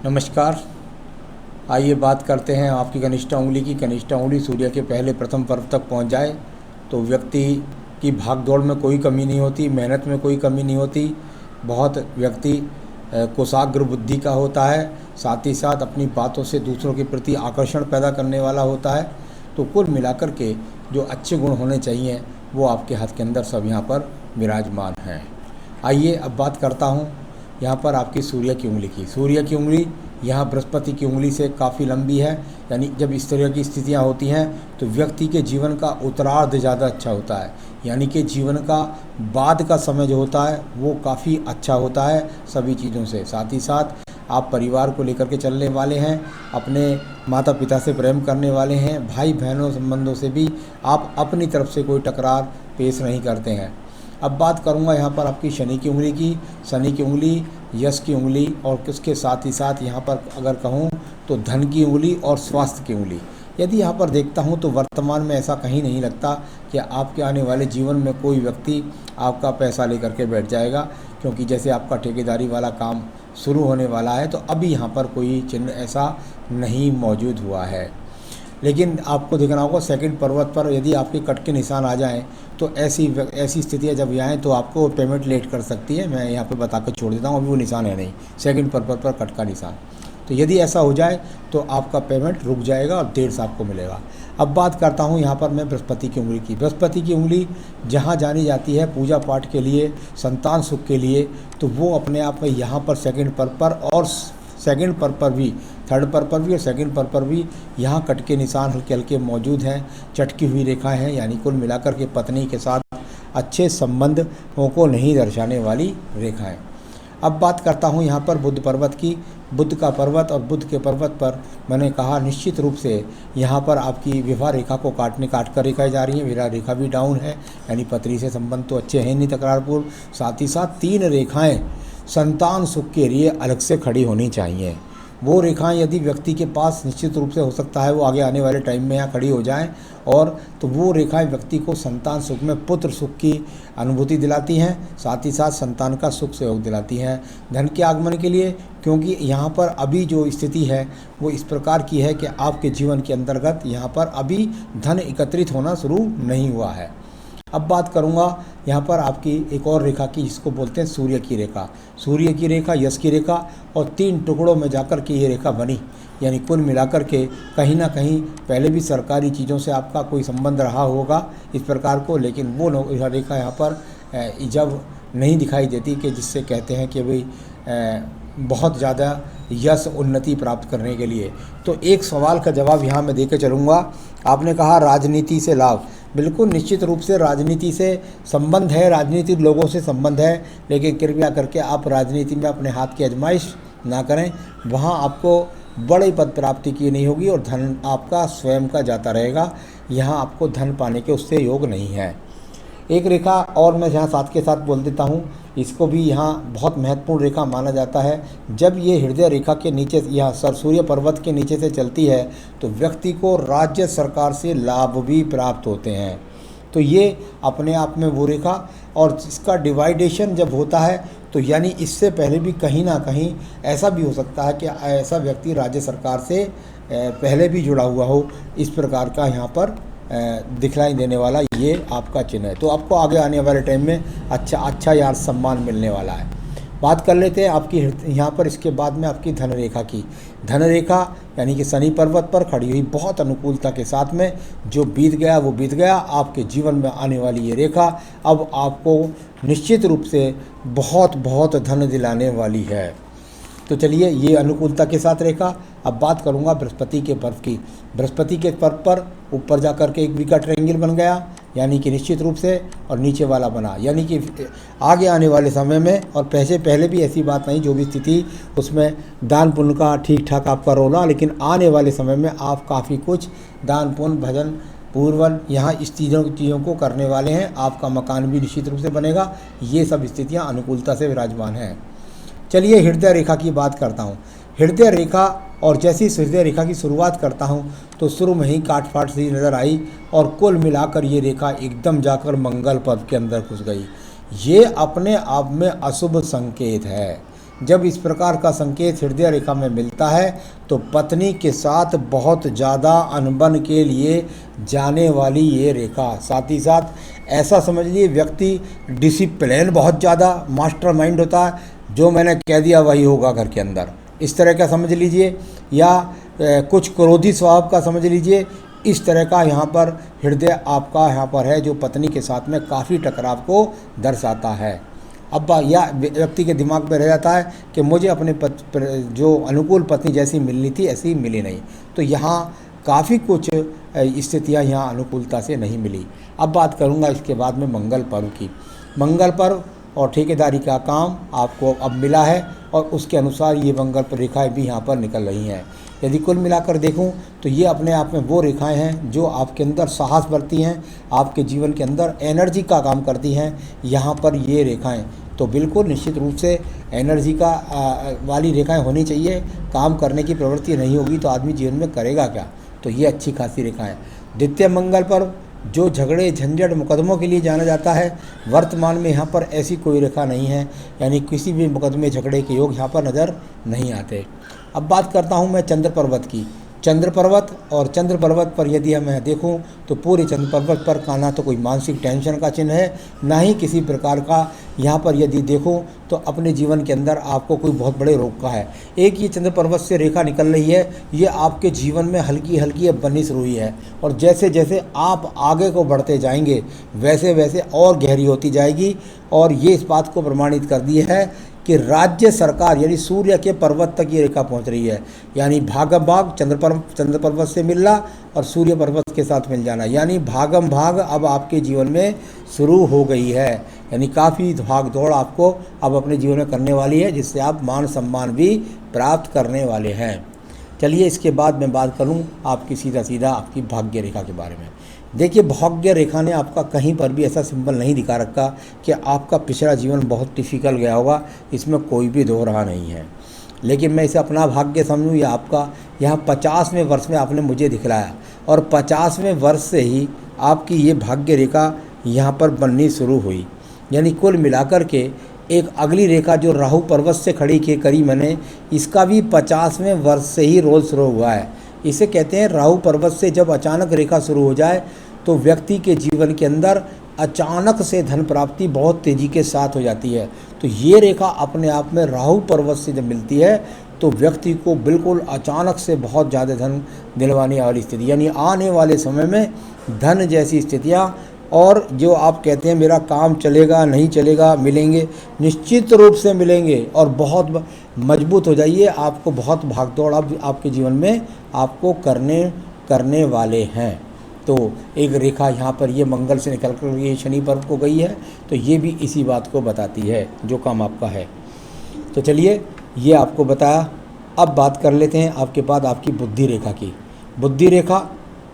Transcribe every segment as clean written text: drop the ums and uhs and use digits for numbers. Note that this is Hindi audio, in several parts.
नमस्कार। आइए बात करते हैं आपकी कनिष्ठा उंगली की। कनिष्ठा उंगली सूर्य के पहले प्रथम पर्व तक पहुंच जाए तो व्यक्ति की भाग दौड़ में कोई कमी नहीं होती, मेहनत में कोई कमी नहीं होती। बहुत व्यक्ति कुशाग्र बुद्धि का होता है, साथ ही साथ अपनी बातों से दूसरों के प्रति आकर्षण पैदा करने वाला होता है। तो कुल मिलाकर के जो अच्छे गुण होने चाहिए वो आपके हाथ के अंदर सब यहाँ पर विराजमान हैं। आइए अब बात करता हूँ यहाँ पर आपकी सूर्य की उंगली की। सूर्य की उंगली यहाँ बृहस्पति की उंगली से काफ़ी लंबी है, यानी जब इस तरह की स्थितियाँ होती हैं तो व्यक्ति के जीवन का उत्तरार्ध ज़्यादा अच्छा होता है, यानी कि जीवन का बाद का समय जो होता है वो काफ़ी अच्छा होता है सभी चीज़ों से। साथ ही साथ आप परिवार को लेकर के चलने वाले हैं, अपने माता पिता से प्रेम करने वाले हैं, भाई बहनों संबंधों से भी आप अपनी तरफ से कोई टकरार पेश नहीं करते हैं। अब बात करूंगा यहाँ पर आपकी शनि की उंगली की। शनि की उंगली यश की उंगली और उसके साथ ही साथ यहाँ पर अगर कहूँ तो धन की उंगली और स्वास्थ्य की उंगली। यदि यहाँ पर देखता हूँ तो वर्तमान में ऐसा कहीं नहीं लगता कि आपके आने वाले जीवन में कोई व्यक्ति आपका पैसा लेकर के बैठ जाएगा, क्योंकि जैसे आपका ठेकेदारी वाला काम शुरू होने वाला है तो अभी यहाँ पर कोई चिन्ह ऐसा नहीं मौजूद हुआ है। लेकिन आपको देखना होगा सेकंड पर्वत पर यदि आपके कट के निशान आ जाएं तो ऐसी स्थितियाँ जब आएँ तो आपको पेमेंट लेट कर सकती है। मैं यहाँ पे बता कर छोड़ देता हूँ, अभी वो निशान है नहीं सेकंड पर्वत पर कट का निशान। तो यदि ऐसा हो जाए तो आपका पेमेंट रुक जाएगा और देर से आपको मिलेगा। अब बात करता हूँ यहाँ पर मैं बृहस्पति की उंगली की। बृहस्पति की उंगली जहाँ जानी जाती है पूजा पाठ के लिए, संतान सुख के लिए, तो वो अपने आप में यहाँ पर सेकंड पर्व पर और सेकंड पर्व पर भी, थर्ड पर्व पर भी और सेकंड पर्व पर भी यहाँ कट के निशान हल्के हल्के मौजूद हैं, चटकी हुई रेखाएं हैं, यानी कुल मिलाकर के पत्नी के साथ अच्छे संबंधों को नहीं दर्शाने वाली रेखाएं। अब बात करता हूँ यहाँ पर बुध पर्वत की। बुध का पर्वत और बुध के पर्वत पर मैंने कहा निश्चित रूप से यहाँ पर आपकी विवाह रेखा को काट कर रेखाएं जा रही हैं। विवाह रेखा भी डाउन है, यानी पत्नी से संबंध तो अच्छे हैं नहीं तकरारपूर्ण। साथ ही साथ 3 रेखाएँ संतान सुख के लिए अलग से खड़ी होनी चाहिए। वो रेखाएं यदि व्यक्ति के पास निश्चित रूप से हो सकता है वो आगे आने वाले टाइम में यहाँ खड़ी हो जाएं, और तो वो रेखाएं व्यक्ति को संतान सुख में पुत्र सुख की अनुभूति दिलाती हैं, साथ ही साथ संतान का सुख सहयोग दिलाती हैं धन के आगमन के लिए। क्योंकि यहाँ पर अभी जो स्थिति है वो इस प्रकार की है कि आपके जीवन के अंतर्गत यहाँ पर अभी धन एकत्रित होना शुरू नहीं हुआ है। अब बात करूंगा यहाँ पर आपकी एक और रेखा की जिसको बोलते हैं सूर्य की रेखा। सूर्य की रेखा, यश की रेखा, और 3 टुकड़ों में जाकर के ये रेखा बनी, यानी कुल मिलाकर के कहीं ना कहीं पहले भी सरकारी चीज़ों से आपका कोई संबंध रहा होगा इस प्रकार को, लेकिन वो रेखा यहाँ पर जब नहीं दिखाई देती कि जिससे कहते हैं कि भाई बहुत ज़्यादा यश उन्नति प्राप्त करने के लिए। तो एक सवाल का जवाब यहाँ मैं देकर चलूँगा। आपने कहा राजनीति से लाभ, बिल्कुल निश्चित रूप से राजनीति से संबंध है, राजनीतिक लोगों से संबंध है, लेकिन कृपया करके आप राजनीति में अपने हाथ की आजमाइश ना करें। वहाँ आपको बड़े पद प्राप्ति की नहीं होगी और धन आपका स्वयं का जाता रहेगा। यहाँ आपको धन पाने के उससे योग नहीं है। एक रेखा और मैं यहाँ साथ के साथ बोल देता हूँ, इसको भी यहाँ बहुत महत्वपूर्ण रेखा माना जाता है। जब ये हृदय रेखा के नीचे यहाँ सूर्य पर्वत के नीचे से चलती है तो व्यक्ति को राज्य सरकार से लाभ भी प्राप्त होते हैं। तो ये अपने आप में वो रेखा, और इसका डिवाइडेशन जब होता है तो यानी इससे पहले भी कहीं ना कहीं ऐसा भी हो सकता है कि ऐसा व्यक्ति राज्य सरकार से पहले भी जुड़ा हुआ हो। इस प्रकार का यहाँ पर दिखलाई देने वाला ये आपका चिन्ह है। तो आपको आगे आने वाले टाइम में अच्छा यार सम्मान मिलने वाला है। बात कर लेते हैं आपकी यहाँ पर इसके बाद में आपकी धन रेखा की। धन रेखा यानी कि शनि पर्वत पर खड़ी हुई बहुत अनुकूलता के साथ में, जो बीत गया वो बीत गया। आपके जीवन में आने वाली ये रेखा अब आपको निश्चित रूप से बहुत धन दिलाने वाली है। तो चलिए ये अनुकूलता के साथ रेखा। अब बात करूंगा बृहस्पति के पर्व की। बृहस्पति के पर्व पर ऊपर जाकर के एक विकट ट्रायंगल बन गया, यानी कि निश्चित रूप से, और नीचे वाला बना, यानी कि आगे आने वाले समय में, और पहले भी ऐसी बात नहीं, जो भी स्थिति उसमें दान पुण्य का ठीक ठाक आपका रोला, लेकिन आने वाले समय में आप काफ़ी कुछ दान पुण्य भजन पूर्वन यहाँ इस चीज़ों को करने वाले हैं। आपका मकान भी निश्चित रूप से बनेगा। ये सब स्थितियाँ अनुकूलता से विराजमान हैं। चलिए हृदय रेखा की बात करता हूँ। हृदय रेखा, और जैसी हृदय रेखा की शुरुआत करता हूँ तो शुरू में ही काट फाट सी नज़र आई, और कुल मिलाकर ये रेखा एकदम जाकर मंगल पद के अंदर घुस गई। ये अपने आप में अशुभ संकेत है। जब इस प्रकार का संकेत हृदय रेखा में मिलता है तो पत्नी के साथ बहुत ज़्यादा अनबन के लिए जाने वाली ये रेखा। साथ ही साथ ऐसा समझ लीजिए व्यक्ति डिसिप्लिन बहुत ज़्यादा मास्टरमाइंड होता है, जो मैंने कह दिया वही होगा घर के अंदर, इस तरह का समझ लीजिए। या कुछ क्रोधी स्वभाव का समझ लीजिए, इस तरह का यहाँ पर हृदय आपका यहाँ पर है, जो पत्नी के साथ में काफ़ी टकराव को दर्शाता है। अब या व्यक्ति के दिमाग में रह जाता है कि मुझे अपने जो अनुकूल पत्नी जैसी मिलनी थी ऐसी मिली नहीं, तो यहाँ काफ़ी कुछ स्थितियाँ यहाँ अनुकूलता से नहीं मिली। अब बात करूँगा इसके बाद में मंगल पर्व की। मंगल पर्व और ठेकेदारी का काम आपको अब मिला है और उसके अनुसार ये मंगल पर रेखाएँ भी यहाँ पर निकल रही हैं। यदि कुल मिलाकर देखूं तो ये अपने आप में वो रेखाएं हैं जो आपके अंदर साहस भरती हैं, आपके जीवन के अंदर एनर्जी का काम करती हैं। यहाँ पर ये रेखाएं तो बिल्कुल निश्चित रूप से एनर्जी का वाली रेखाएं होनी चाहिए। काम करने की प्रवृत्ति नहीं होगी तो आदमी जीवन में करेगा क्या, तो ये अच्छी खासी रेखाएं। द्वितीय मंगल पर जो झगड़े झंझट मुकदमों के लिए जाना जाता है, वर्तमान में यहाँ पर ऐसी कोई रेखा नहीं है, यानी किसी भी मुकदमे झगड़े के योग यहाँ पर नज़र नहीं आते। अब बात करता हूँ मैं चंद्र पर्वत की। चंद्र पर्वत और चंद्र पर्वत पर यदि मैं देखूं तो पूरे चंद्र पर्वत पर का ना तो कोई मानसिक टेंशन का चिन्ह है, ना ही किसी प्रकार का यहाँ पर यदि देखूं तो अपने जीवन के अंदर आपको कोई बहुत बड़े रोग का है। एक ये चंद्र पर्वत से रेखा निकल रही है, ये आपके जीवन में हल्की हल्की अब बननी शुरू हुई है, और जैसे जैसे आप आगे को बढ़ते जाएंगे वैसे वैसे और गहरी होती जाएगी। और ये इस बात को प्रमाणित कर दी है कि राज्य सरकार यानी सूर्य के पर्वत तक ये रेखा पहुंच रही है, यानी भागम भाग चंद्र पर्वत से मिलना और सूर्य पर्वत के साथ मिल जाना, यानी भागम भाग अब आपके जीवन में शुरू हो गई है। यानी काफ़ी भाग दौड़ आपको अब अपने जीवन में करने वाली है, जिससे आप मान सम्मान भी प्राप्त करने वाले हैं। चलिए इसके बाद मैं बात करूं आपकी सीधा आपकी भाग्य रेखा के बारे में। देखिए, भाग्य रेखा ने आपका कहीं पर भी ऐसा सिंबल नहीं दिखा रखा कि आपका पिछला जीवन बहुत डिफ़िकल्ट गया होगा, इसमें कोई भी दो राह नहीं है। लेकिन मैं इसे अपना भाग्य समझूं या आपका, यहाँ 50वें वर्ष में आपने मुझे दिखलाया और 50वें वर्ष से ही आपकी ये भाग्य रेखा यहाँ पर बननी शुरू हुई। यानी कुल मिलाकर के एक अगली रेखा जो राहु पर्वत से खड़ी के करी मैंने, इसका भी 50वें वर्ष से ही रोल शुरू हुआ है। इसे कहते हैं राहु पर्वत से जब अचानक रेखा शुरू हो जाए तो व्यक्ति के जीवन के अंदर अचानक से धन प्राप्ति बहुत तेज़ी के साथ हो जाती है। तो ये रेखा अपने आप में राहु पर्वत से जब मिलती है तो व्यक्ति को बिल्कुल अचानक से बहुत ज़्यादा धन दिलवाने वाली स्थिति, यानी आने वाले समय में धन जैसी स्थितियाँ, और जो आप कहते हैं मेरा काम चलेगा नहीं चलेगा, मिलेंगे, निश्चित रूप से मिलेंगे और बहुत मजबूत हो जाइए। आपको बहुत भागदौड़ अब आपके जीवन में आपको करने वाले हैं। तो एक रेखा यहाँ पर ये मंगल से निकल कर ये शनि पर्व को गई है, तो ये भी इसी बात को बताती है जो काम आपका है। तो चलिए ये आपको बताया। अब बात कर लेते हैं आपके बाद आपकी बुद्धि रेखा की। बुद्धि रेखा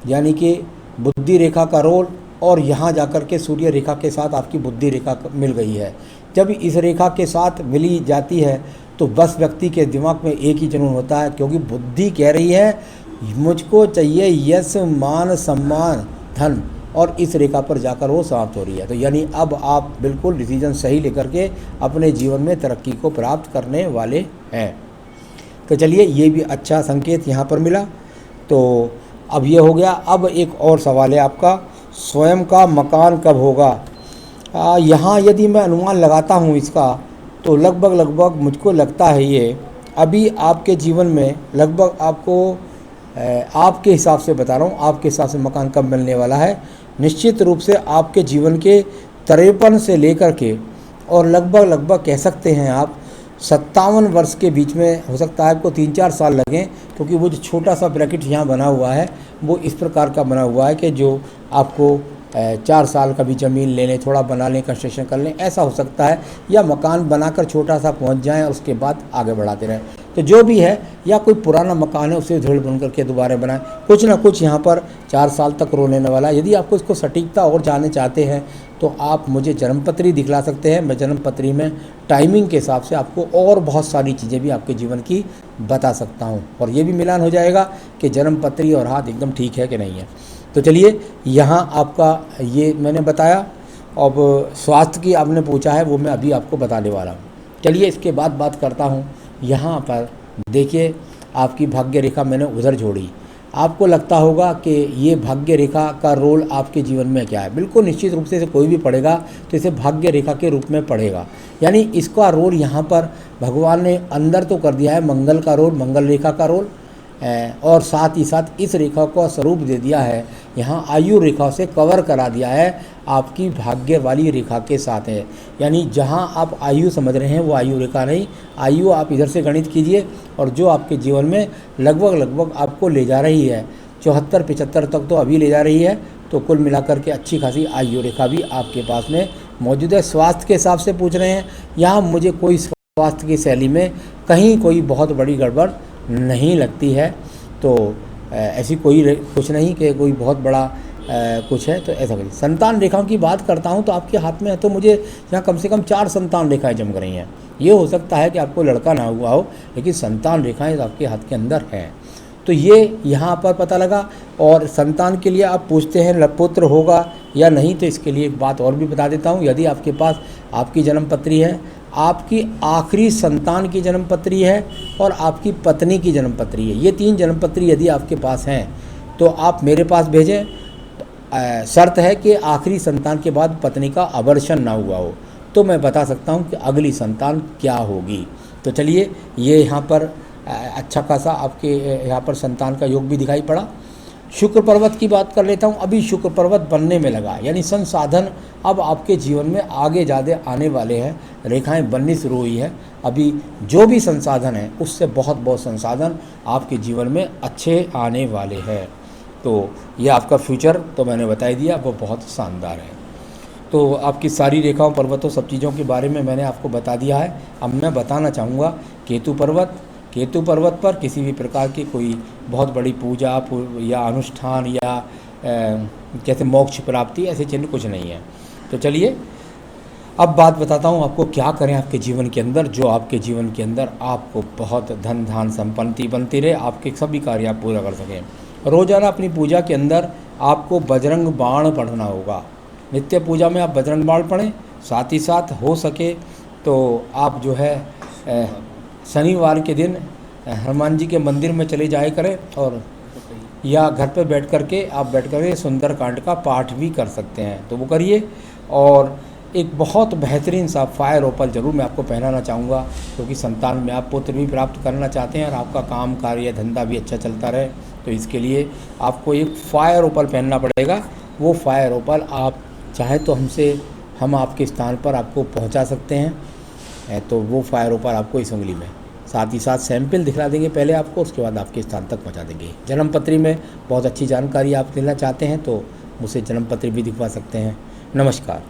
यानी कि बुद्धि रेखा का रोल, और यहाँ जाकर के सूर्य रेखा के साथ आपकी बुद्धि रेखा मिल गई है। जब इस रेखा के साथ मिली जाती है तो बस व्यक्ति के दिमाग में एक ही जुनून होता है, क्योंकि बुद्धि कह रही है मुझको चाहिए यश मान सम्मान धन, और इस रेखा पर जाकर वो समाप्त हो रही है। तो यानी अब आप बिल्कुल डिसीजन सही लेकर के अपने जीवन में तरक्की को प्राप्त करने वाले हैं। तो चलिए ये भी अच्छा संकेत यहाँ पर मिला। तो अब ये हो गया। अब एक और सवाल है आपका, स्वयं का मकान कब होगा। यहाँ यदि मैं अनुमान लगाता हूँ इसका तो लगभग मुझको लगता है ये अभी आपके जीवन में लगभग आपको आपके हिसाब से बता रहा हूँ, आपके हिसाब से मकान कब मिलने वाला है। निश्चित रूप से आपके जीवन के 53 से लेकर के और लगभग कह सकते हैं आप 57 वर्ष के बीच में हो सकता है आपको 3-4 साल लगें, क्योंकि वो जो छोटा सा ब्रैकेट यहाँ बना हुआ है वो इस प्रकार का बना हुआ है कि जो आपको 4 साल का भी ज़मीन ले लें, थोड़ा बना लें, कंस्ट्रक्शन कर लें, ऐसा हो सकता है, या मकान बनाकर छोटा सा पहुँच जाएं और उसके बाद आगे बढ़ाते रहें। तो जो भी है, या कोई पुराना मकान है उसे दृढ़ बन करके दोबारा बनाएं, कुछ ना कुछ यहाँ पर 4 साल तक रो लेने वाला है। यदि आपको इसको सटीकता और जानना चाहते हैं तो आप मुझे जन्मपत्री दिखला सकते हैं। मैं जन्मपत्री में टाइमिंग के हिसाब से आपको और बहुत सारी चीज़ें भी आपके जीवन की बता सकता हूँ, और ये भी मिलान हो जाएगा कि जन्मपत्री और हाथ एकदम ठीक है कि नहीं है। तो चलिए यहाँ आपका ये मैंने बताया। अब स्वास्थ्य की आपने पूछा है, वो मैं अभी आपको बताने वाला हूँ। चलिए इसके बाद बात करता हूँ। यहाँ पर देखिए आपकी भाग्य रेखा मैंने उधर जोड़ी। आपको लगता होगा कि ये भाग्य रेखा का रोल आपके जीवन में क्या है। बिल्कुल निश्चित रूप से इसे कोई भी पढ़ेगा तो इसे भाग्य रेखा के रूप में पढ़ेगा। यानी इसका रोल यहाँ पर भगवान ने अंदर तो कर दिया है मंगल का रोल, मंगल रेखा का रोल, और साथ ही साथ इस रेखा को स्वरूप दे दिया है, यहाँ आयु रेखा से कवर करा दिया है, आपकी भाग्य वाली रेखा के साथ है। यानी जहाँ आप आयु समझ रहे हैं वो आयु रेखा नहीं, आयु आप इधर से गणित कीजिए और जो आपके जीवन में लगभग आपको ले जा रही है 74-75 तक तो अभी ले जा रही है, तो कुल मिलाकर के अच्छी खासी आयु रेखा भी आपके पास में मौजूद है। स्वास्थ्य के हिसाब से पूछ रहे हैं, यहाँ मुझे कोई स्वास्थ्य की शैली में कहीं कोई बहुत बड़ी गड़बड़ नहीं लगती है। तो ऐसी कोई कुछ नहीं कि कोई बहुत बड़ा कुछ है, तो ऐसा करिए। संतान रेखाओं की बात करता हूँ तो आपके हाथ में है, तो मुझे यहाँ कम से कम 4 संतान रेखाएं चमक रही हैं। ये हो सकता है कि आपको लड़का ना हुआ हो, लेकिन संतान रेखाएं आपके हाथ के अंदर हैं, तो ये यहाँ पर पता लगा। और संतान के लिए आप पूछते हैं पुत्र होगा या नहीं, तो इसके लिए एक बात और भी बता देता हूँ। यदि आपके पास आपकी जन्मपत्री है, आपकी आखिरी संतान की जन्मपत्री है और आपकी पत्नी की जन्मपत्री है, ये 3 जन्मपत्री यदि आपके पास हैं तो आप मेरे पास भेजें। शर्त है कि आखिरी संतान के बाद पत्नी का अबॉर्शन ना हुआ हो, तो मैं बता सकता हूँ कि अगली संतान क्या होगी। तो चलिए ये यहाँ पर अच्छा खासा आपके यहाँ पर संतान का योग भी दिखाई पड़ा। शुक्र पर्वत की बात कर लेता हूँ। अभी शुक्र पर्वत बनने में लगा, यानी संसाधन अब आपके जीवन में आगे ज़्यादा आने वाले हैं, रेखाएं बननी शुरू हुई है। अभी जो भी संसाधन है उससे बहुत संसाधन आपके जीवन में अच्छे आने वाले हैं। तो ये आपका फ्यूचर तो मैंने बता ही दिया, वो बहुत शानदार है। तो आपकी सारी रेखाओं, पर्वतों, सब चीज़ों के बारे में मैंने आपको बता दिया है। अब मैं बताना चाहूँगा केतु पर्वत पर किसी भी प्रकार की कोई बहुत बड़ी पूजा या अनुष्ठान या जैसे मोक्ष प्राप्ति ऐसे चिन्ह कुछ नहीं है। तो चलिए अब बात बताता हूँ आपको क्या करें आपके जीवन के अंदर, जो आपके जीवन के अंदर आपको बहुत धन धान संपत्ति बनती रहे, आपके सभी कार्य आप पूरा कर सकें। रोज़ाना अपनी पूजा के अंदर आपको बजरंग बाण पढ़ना होगा। नित्य पूजा में आप बजरंग बाण पढ़ें। साथ ही साथ हो सके तो आप जो है शनिवार के दिन हनुमान जी के मंदिर में चले जाया करें, और या घर पर बैठ करके सुंदरकांड का पाठ भी कर सकते हैं, तो वो करिए। और एक बहुत बेहतरीन सा फायर ओपल ज़रूर मैं आपको पहनाना चाहूँगा, क्योंकि संतान में आप पुत्र भी प्राप्त करना चाहते हैं और आपका काम कार्य धंधा भी अच्छा चलता रहे, तो इसके लिए आपको एक फायर ओपल पहनना पड़ेगा। वो फायर ओपल आप चाहे तो हम आपके स्थान पर आपको पहुंचा सकते हैं, तो वो फायर ओपल आपको इस उंगली में, साथ ही साथ सैंपल दिखला देंगे पहले आपको, उसके बाद आपके स्थान तक पहुंचा देंगे। जन्मपत्री में बहुत अच्छी जानकारी आप लेना चाहते हैं तो मुझसे जन्मपत्री भी दिखवा सकते हैं। नमस्कार।